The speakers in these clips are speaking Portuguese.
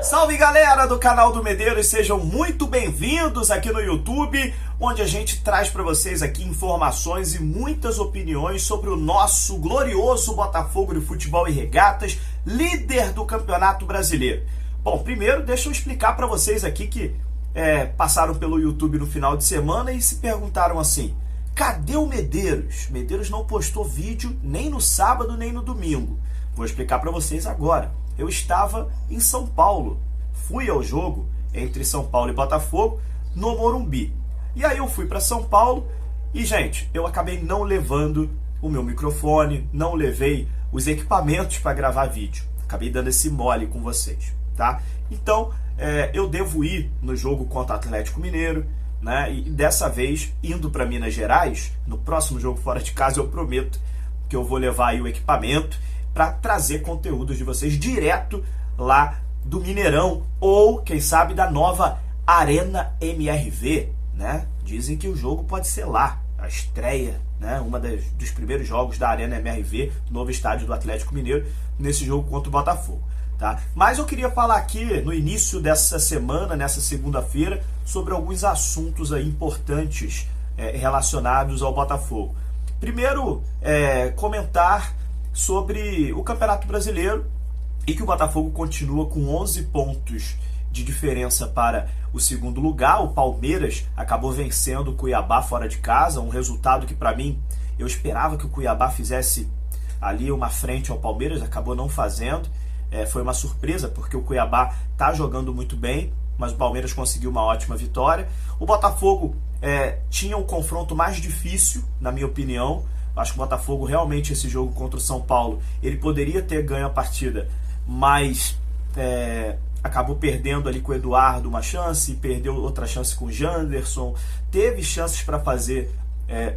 Salve galera do canal do Medeiros, sejam muito bem-vindos aqui no YouTube, onde a gente traz para vocês aqui informações e muitas opiniões sobre o nosso glorioso Botafogo de Futebol e Regatas, líder do Campeonato Brasileiro. Bom, primeiro deixa eu explicar para vocês aqui que passaram pelo YouTube no final de semana e se perguntaram assim: cadê o Medeiros? Medeiros não postou vídeo nem no sábado nem no domingo. Vou explicar para vocês agora. Eu estava em São Paulo, fui ao jogo entre São Paulo e Botafogo no Morumbi. E aí eu fui para São Paulo e, gente, eu acabei não levando o meu microfone, não levei os equipamentos para gravar vídeo. Acabei dando esse mole com vocês, tá? Então, eu devo ir no jogo contra o Atlético Mineiro, né? E dessa vez, indo para Minas Gerais, no próximo jogo fora de casa, eu prometo que eu vou levar aí o equipamento para trazer conteúdos de vocês direto lá do Mineirão ou, quem sabe, da nova Arena MRV, né? Dizem que o jogo pode ser lá, a estreia, né? Dos primeiros jogos da Arena MRV, novo estádio do Atlético Mineiro, nesse jogo contra o Botafogo, tá? Mas eu queria falar aqui no início dessa semana, nessa segunda-feira, sobre alguns assuntos aí importantes relacionados ao Botafogo. Primeiro, comentar sobre o Campeonato Brasileiro e que o Botafogo continua com 11 pontos de diferença para o segundo lugar. O Palmeiras acabou vencendo o Cuiabá fora de casa, um resultado que, para mim, eu esperava que o Cuiabá fizesse ali uma frente ao Palmeiras, acabou não fazendo. Foi uma surpresa, porque o Cuiabá está jogando muito bem, mas o Palmeiras conseguiu uma ótima vitória. O Botafogo tinha um confronto mais difícil, na minha opinião. Acho que o Botafogo, realmente, esse jogo contra o São Paulo, ele poderia ter ganho a partida, mas acabou perdendo ali com o Eduardo uma chance, perdeu outra chance com o Janderson, teve chances para fazer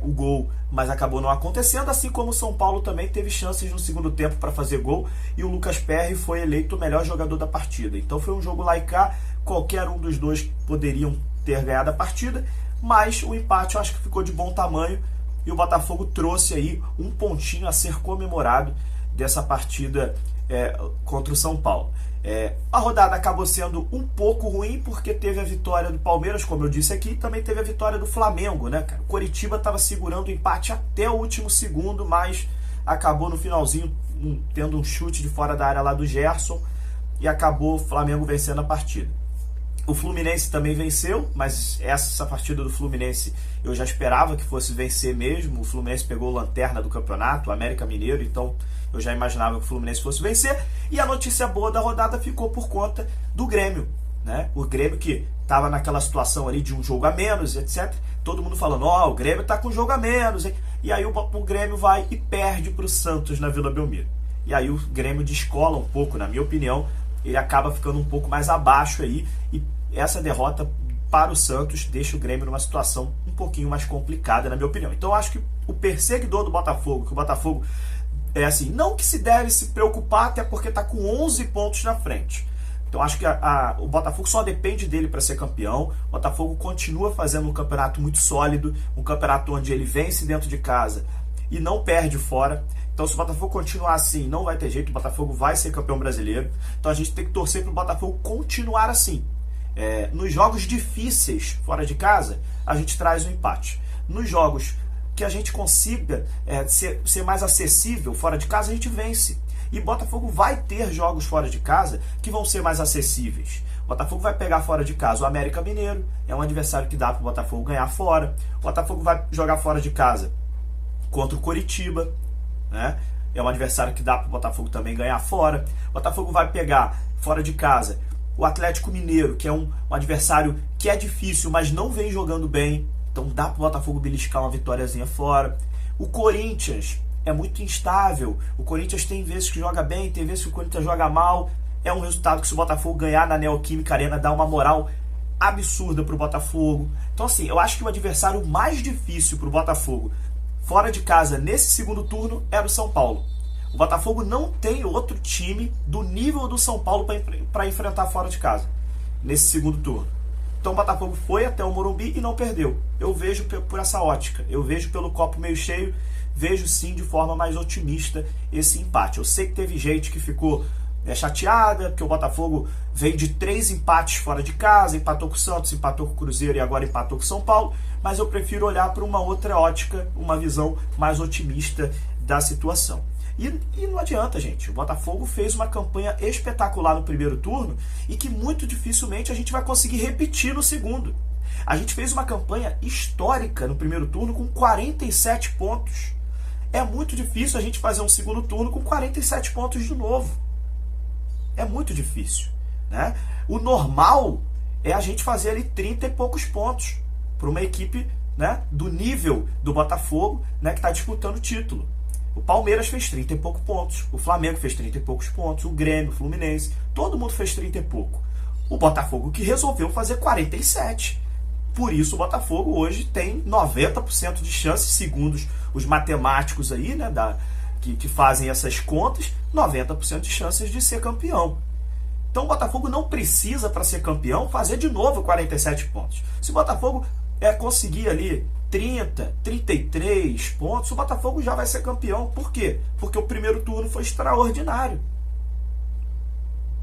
o gol, mas acabou não acontecendo, assim como o São Paulo também teve chances no segundo tempo para fazer gol, e o Lucas Perry foi eleito o melhor jogador da partida. Então foi um jogo lá e cá, qualquer um dos dois poderiam ter ganhado a partida, mas o empate eu acho que ficou de bom tamanho, e o Botafogo trouxe aí um pontinho a ser comemorado dessa partida contra o São Paulo. A rodada acabou sendo um pouco ruim porque teve a vitória do Palmeiras, como eu disse aqui, e também teve a vitória do Flamengo, né, cara? O Coritiba estava segurando o empate até o último segundo, mas acabou no finalzinho tendo um chute de fora da área lá do Gerson e acabou o Flamengo vencendo a partida. O Fluminense também venceu, mas essa partida do Fluminense eu já esperava que fosse vencer mesmo. O Fluminense pegou a lanterna do campeonato, o América Mineiro, então eu já imaginava que o Fluminense fosse vencer. E a notícia boa da rodada ficou por conta do Grêmio, né? O Grêmio que estava naquela situação ali de um jogo a menos, etc. Todo mundo falando, o Grêmio está com um jogo a menos, hein? E aí o Grêmio vai e perde para o Santos na Vila Belmiro. E aí o Grêmio descola um pouco, na minha opinião, ele acaba ficando um pouco mais abaixo aí, e essa derrota para o Santos deixa o Grêmio numa situação um pouquinho mais complicada, na minha opinião. Então eu acho que o perseguidor do Botafogo, que o Botafogo não que se deve se preocupar, até porque está com 11 pontos na frente. Então acho que o Botafogo só depende dele para ser campeão. O Botafogo continua fazendo um campeonato muito sólido, um campeonato onde ele vence dentro de casa e não perde fora. Então se o Botafogo continuar assim, não vai ter jeito, o Botafogo vai ser campeão brasileiro. Então a gente tem que torcer para o Botafogo continuar assim. Nos jogos difíceis fora de casa, a gente traz um empate. Nos jogos que a gente consiga ser mais acessível fora de casa, a gente vence. E o Botafogo vai ter jogos fora de casa que vão ser mais acessíveis. O Botafogo vai pegar fora de casa o América Mineiro, é um adversário que dá para o Botafogo ganhar fora. O Botafogo vai jogar fora de casa contra o Coritiba, né? É um adversário que dá para o Botafogo também ganhar fora. O Botafogo vai pegar fora de casa o Atlético Mineiro, que é um adversário que é difícil, mas não vem jogando bem. Então dá para o Botafogo beliscar uma vitóriazinha fora. O Corinthians é muito instável. O Corinthians tem vezes que joga bem, tem vezes que o Corinthians joga mal. É um resultado que, se o Botafogo ganhar na Neoquímica Arena, dá uma moral absurda para o Botafogo. Então assim, eu acho que o adversário mais difícil para o Botafogo fora de casa nesse segundo turno era o São Paulo. O Botafogo não tem outro time do nível do São Paulo para enfrentar fora de casa nesse segundo turno. Então o Botafogo foi até o Morumbi e não perdeu. Eu vejo por essa ótica, eu vejo pelo copo meio cheio, vejo sim de forma mais otimista esse empate. Eu sei que teve gente que ficou chateada, porque o Botafogo veio de 3 empates fora de casa, empatou com o Santos, empatou com o Cruzeiro e agora empatou com o São Paulo, mas eu prefiro olhar para uma outra ótica, uma visão mais otimista da situação. E não adianta, gente, o Botafogo fez uma campanha espetacular no primeiro turno e que muito dificilmente a gente vai conseguir repetir no segundo. A gente fez uma campanha histórica no primeiro turno com 47 pontos. É muito difícil a gente fazer um segundo turno com 47 pontos de novo. É muito difícil, né? O normal é a gente fazer ali 30 e poucos pontos para uma equipe, né, do nível do Botafogo, né, que está disputando o título. O Palmeiras fez 30 e poucos pontos, o Flamengo fez 30 e poucos pontos, o Grêmio, o Fluminense, todo mundo fez 30 e pouco. O Botafogo que resolveu fazer 47. Por isso o Botafogo hoje tem 90% de chances, segundo os matemáticos aí, né, que fazem essas contas, 90% de chances de ser campeão. Então o Botafogo não precisa, para ser campeão, fazer de novo 47 pontos. Se o Botafogo conseguir ali 30, 33 pontos, o Botafogo já vai ser campeão. Por quê? Porque o primeiro turno foi extraordinário.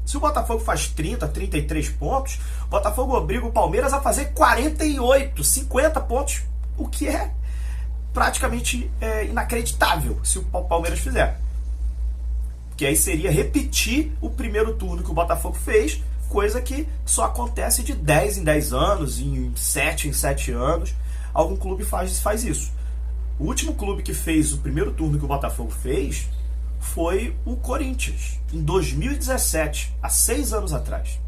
Se o Botafogo faz 30, 33 pontos, o Botafogo obriga o Palmeiras a fazer 48, 50 pontos, o que é praticamente inacreditável se o Palmeiras fizer. Que aí seria repetir o primeiro turno que o Botafogo fez, coisa que só acontece de 10 em 10 anos, em 7 em 7 anos. Algum clube faz isso. O último clube que fez o primeiro turno que o Botafogo fez foi o Corinthians, em 2017, há 6 anos atrás.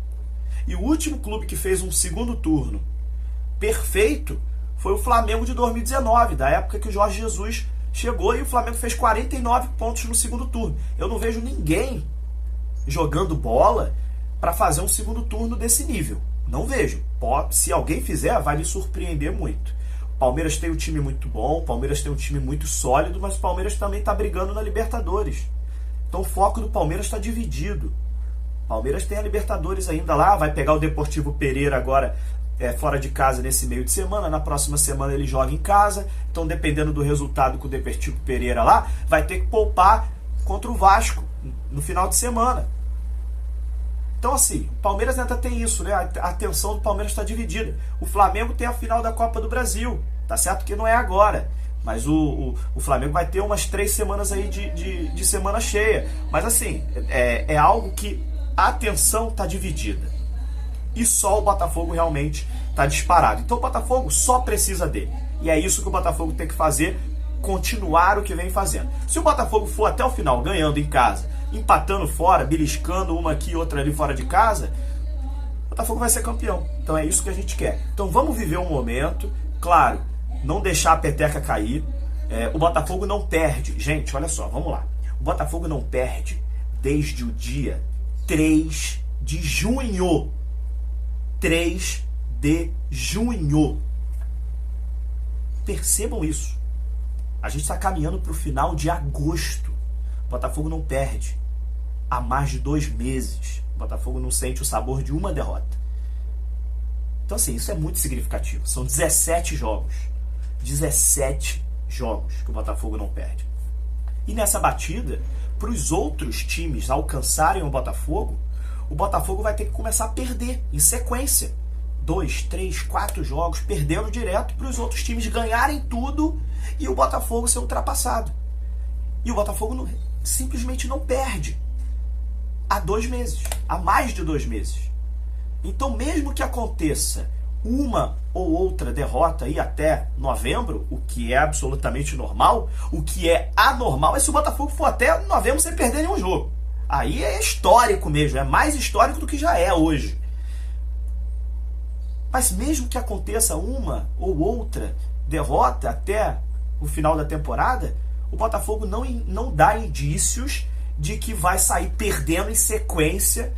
E o último clube que fez um segundo turno perfeito foi o Flamengo de 2019, da época que o Jorge Jesus chegou e o Flamengo fez 49 pontos no segundo turno. Eu não vejo ninguém jogando bola para fazer um segundo turno desse nível. Não vejo. Se alguém fizer, vai lhe surpreender muito. O Palmeiras tem um time muito bom, o Palmeiras tem um time muito sólido, mas o Palmeiras também está brigando na Libertadores. Então o foco do Palmeiras está dividido. O Palmeiras tem a Libertadores ainda lá, vai pegar o Deportivo Pereira agora fora de casa nesse meio de semana, na próxima semana ele joga em casa, então dependendo do resultado com o Deportivo Pereira lá, vai ter que poupar contra o Vasco no final de semana. Então assim, o Palmeiras ainda tem isso, né? A atenção do Palmeiras está dividida. O Flamengo tem a final da Copa do Brasil, tá certo que não é agora, mas o Flamengo vai ter umas 3 semanas aí de semana cheia, mas assim, é algo que a atenção está dividida. E só o Botafogo realmente está disparado. Então o Botafogo só precisa dele. E é isso que o Botafogo tem que fazer, continuar o que vem fazendo. Se o Botafogo for até o final ganhando em casa, empatando fora, beliscando uma aqui e outra ali fora de casa, o Botafogo vai ser campeão. Então é isso que a gente quer. Então vamos viver um momento, claro, não deixar a peteca cair. O Botafogo não perde. Gente, olha só, vamos lá. O Botafogo não perde desde o dia 3 de junho. 3 de junho. Percebam isso. A gente está caminhando para o final de agosto. O Botafogo não perde há mais de 2 meses. O Botafogo não sente o sabor de uma derrota. Então assim, isso é muito significativo. São 17 jogos. 17 jogos que o Botafogo não perde. E nessa batida, para os outros times alcançarem o Botafogo vai ter que começar a perder em sequência. 2, 3, 4 jogos, perdendo direto para os outros times ganharem tudo e o Botafogo ser ultrapassado. E o Botafogo simplesmente não perde há 2 meses, há mais de 2 meses. Então, mesmo que aconteça uma ou outra derrota aí até novembro, o que é absolutamente normal, o que é anormal é se o Botafogo for até novembro sem perder nenhum jogo. Aí é histórico mesmo, é mais histórico do que já é hoje. Mas mesmo que aconteça uma ou outra derrota até o final da temporada, o Botafogo não dá indícios de que vai sair perdendo em sequência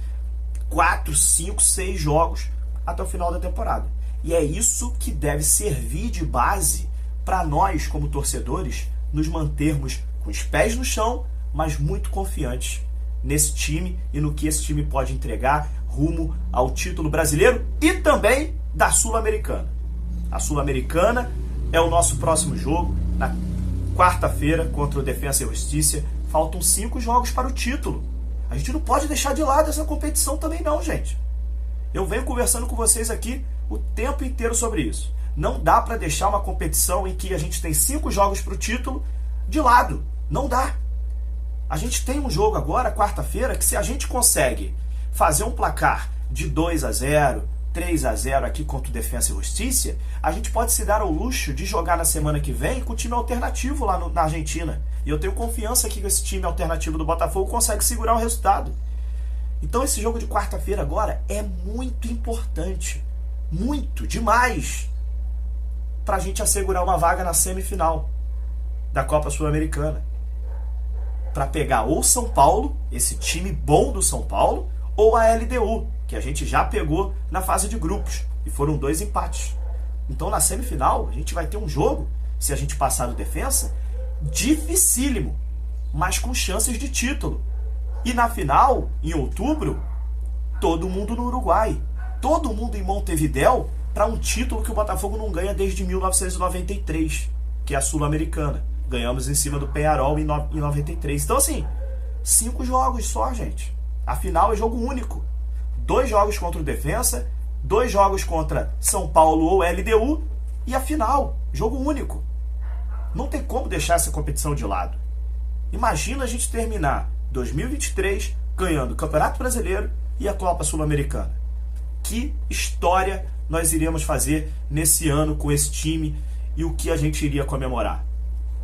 4, 5, 6 jogos até o final da temporada. E é isso que deve servir de base para nós, como torcedores, nos mantermos com os pés no chão, mas muito confiantes nesse time e no que esse time pode entregar rumo ao título brasileiro e também da Sul-Americana. A Sul-Americana é o nosso próximo jogo, na quarta-feira, contra o Defensa e Justiça. Faltam 5 jogos para o título. A gente não pode deixar de lado essa competição também não, gente. Eu venho conversando com vocês aqui o tempo inteiro sobre isso. Não dá para deixar uma competição em que a gente tem 5 jogos para o título de lado. Não dá. A gente tem um jogo agora, quarta-feira, que se a gente consegue fazer um placar de 2-0, 3-0 aqui contra o Defensa e Justiça, a gente pode se dar ao luxo de jogar na semana que vem com o time alternativo lá na Argentina. E eu tenho confiança que esse time alternativo do Botafogo consegue segurar o resultado. Então esse jogo de quarta-feira agora é muito importante. Muito, demais. Para a gente assegurar uma vaga na semifinal da Copa Sul-Americana. Para pegar ou São Paulo, esse time bom do São Paulo, ou a LDU, que a gente já pegou na fase de grupos, e foram 2 empates. Então na semifinal a gente vai ter um jogo, se a gente passar do Defensa, dificílimo, mas com chances de título. E na final, em outubro, todo mundo no Uruguai, todo mundo em Montevidéu, para um título que o Botafogo não ganha desde 1993, que é a Sul-Americana. Ganhamos em cima do Peñarol em 93. Então assim, 5 jogos só, gente. A final é jogo único. 2 jogos contra o Defensa, 2 jogos contra São Paulo ou LDU, e a final, jogo único. Não tem como deixar essa competição de lado. Imagina a gente terminar 2023 ganhando o Campeonato Brasileiro e a Copa Sul-Americana. Que história nós iríamos fazer nesse ano com esse time e o que a gente iria comemorar.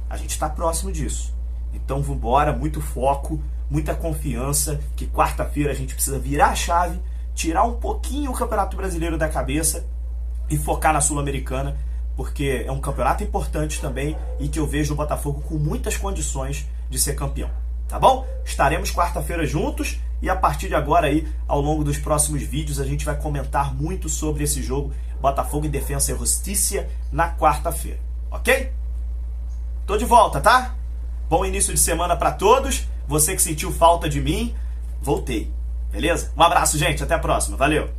A gente está próximo disso. Então vamos embora, muito foco, muita confiança, que quarta-feira a gente precisa virar a chave, tirar um pouquinho o Campeonato Brasileiro da cabeça e focar na Sul-Americana, porque é um campeonato importante também e que eu vejo o Botafogo com muitas condições de ser campeão. Tá bom? Estaremos quarta-feira juntos e a partir de agora aí, ao longo dos próximos vídeos, a gente vai comentar muito sobre esse jogo Botafogo e Defensa e Justiça na quarta-feira. Ok? Tô de volta, tá? Bom início de semana para todos. Você que sentiu falta de mim, voltei. Beleza? Um abraço, gente. Até a próxima. Valeu!